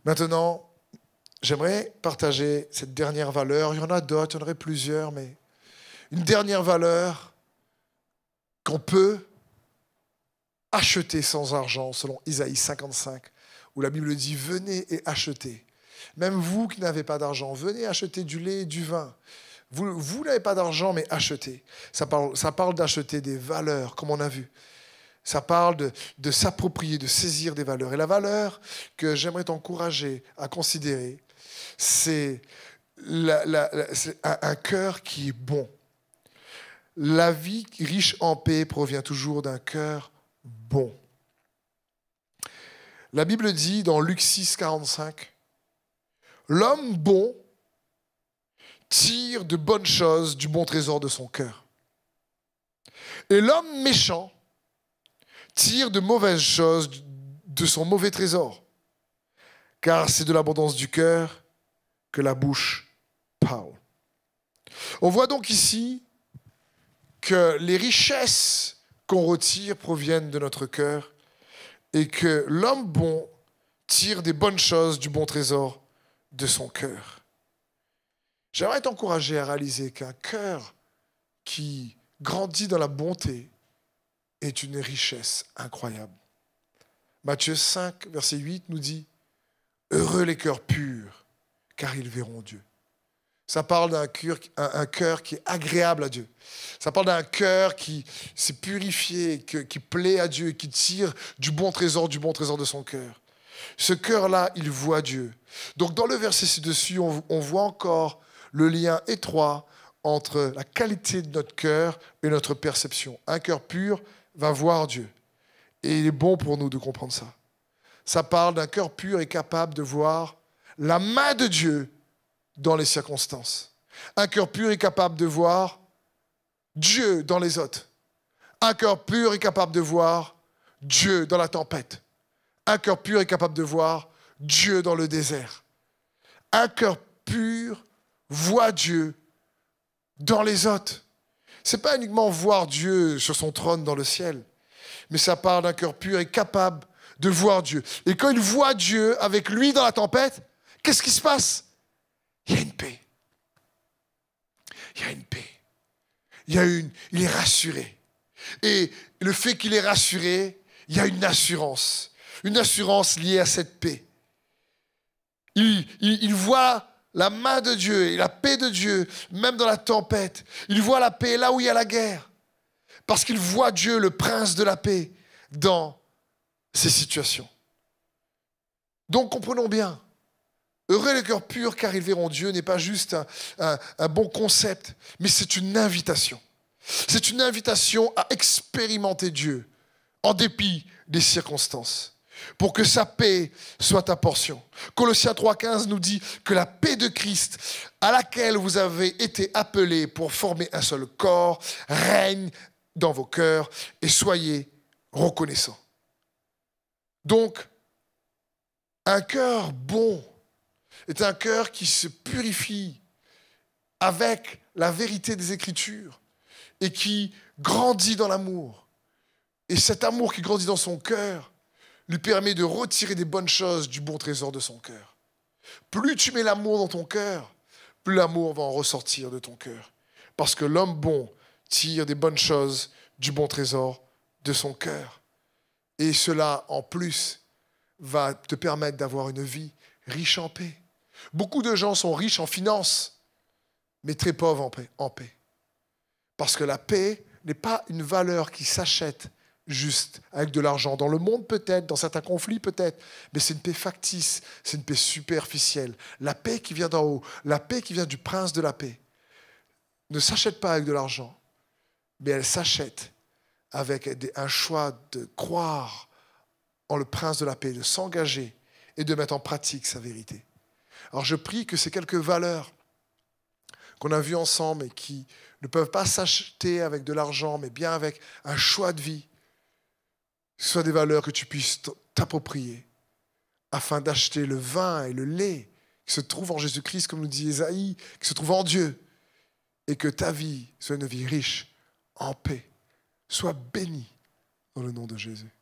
Maintenant, j'aimerais partager cette dernière valeur. Il y en a d'autres, il y en aurait plusieurs, mais une dernière valeur qu'on peut acheter sans argent, selon Isaïe 55, où la Bible dit « Venez et achetez ». Même vous qui n'avez pas d'argent, venez acheter du lait et du vin. Vous n'avez pas d'argent, mais achetez. Ça parle d'acheter des valeurs, comme on a vu. Ça parle de s'approprier, de saisir des valeurs. Et la valeur que j'aimerais t'encourager à considérer, c'est un cœur qui est bon. La vie riche en paix provient toujours d'un cœur bon. La Bible dit dans Luc 6, 45, « L'homme bon tire de bonnes choses du bon trésor de son cœur. Et l'homme méchant tire de mauvaises choses de son mauvais trésor. Car c'est de l'abondance du cœur que la bouche parle. » On voit donc ici que les richesses qu'on retire proviennent de notre cœur et que l'homme bon tire des bonnes choses du bon trésor de son cœur. J'aimerais t'encourager à réaliser qu'un cœur qui grandit dans la bonté est une richesse incroyable. Matthieu 5, verset 8 nous dit « Heureux les cœurs purs, car ils verront Dieu. » Ça parle d'un cœur qui est agréable à Dieu. Ça parle d'un cœur qui s'est purifié, qui plaît à Dieu, qui tire du bon trésor de son cœur. Ce cœur-là, il voit Dieu. Donc dans le verset ci-dessus, on voit encore le lien étroit entre la qualité de notre cœur et notre perception. Un cœur pur va voir Dieu. Et il est bon pour nous de comprendre ça. Ça parle d'un cœur pur et capable de voir la main de Dieu dans les circonstances. Un cœur pur est capable de voir Dieu dans les autres. Un cœur pur est capable de voir Dieu dans la tempête. Un cœur pur est capable de voir Dieu dans le désert. Un cœur pur voit Dieu dans les autres. Ce n'est pas uniquement voir Dieu sur son trône dans le ciel, mais ça parle d'un cœur pur et capable de voir Dieu. Et quand il voit Dieu avec lui dans la tempête, qu'est-ce qui se passe? Il y a une paix. Il y a une paix. Il est rassuré. Et le fait qu'il est rassuré, il y a une assurance liée à cette paix. Il voit la main de Dieu et la paix de Dieu, même dans la tempête. Il voit la paix là où il y a la guerre. Parce qu'il voit Dieu, le prince de la paix, dans ces situations. Donc comprenons bien, heureux les cœurs purs car ils verront Dieu n'est pas juste un bon concept, mais c'est une invitation. C'est une invitation à expérimenter Dieu en dépit des circonstances, pour que sa paix soit ta portion. Colossiens 3,15 nous dit que la paix de Christ, à laquelle vous avez été appelés pour former un seul corps, règne dans vos cœurs et soyez reconnaissants. Donc, un cœur bon est un cœur qui se purifie avec la vérité des Écritures et qui grandit dans l'amour. Et cet amour qui grandit dans son cœur lui permet de retirer des bonnes choses du bon trésor de son cœur. Plus tu mets l'amour dans ton cœur, plus l'amour va en ressortir de ton cœur. Parce que l'homme bon tire des bonnes choses du bon trésor de son cœur. Et cela, en plus, va te permettre d'avoir une vie riche en paix. Beaucoup de gens sont riches en finances, mais très pauvres en paix. Parce que la paix n'est pas une valeur qui s'achète juste avec de l'argent. Dans le monde peut-être, dans certains conflits peut-être, mais c'est une paix factice, c'est une paix superficielle. La paix qui vient d'en haut, la paix qui vient du prince de la paix, ne s'achète pas avec de l'argent, mais elle s'achète avec un choix de croire en le prince de la paix, de s'engager et de mettre en pratique sa vérité. Alors je prie que ces quelques valeurs qu'on a vues ensemble et qui ne peuvent pas s'acheter avec de l'argent, mais bien avec un choix de vie, ce soient des valeurs que tu puisses t'approprier afin d'acheter le vin et le lait qui se trouvent en Jésus-Christ, comme nous dit Ésaïe, qui se trouvent en Dieu, et que ta vie soit une vie riche, en paix. Sois béni dans le nom de Jésus.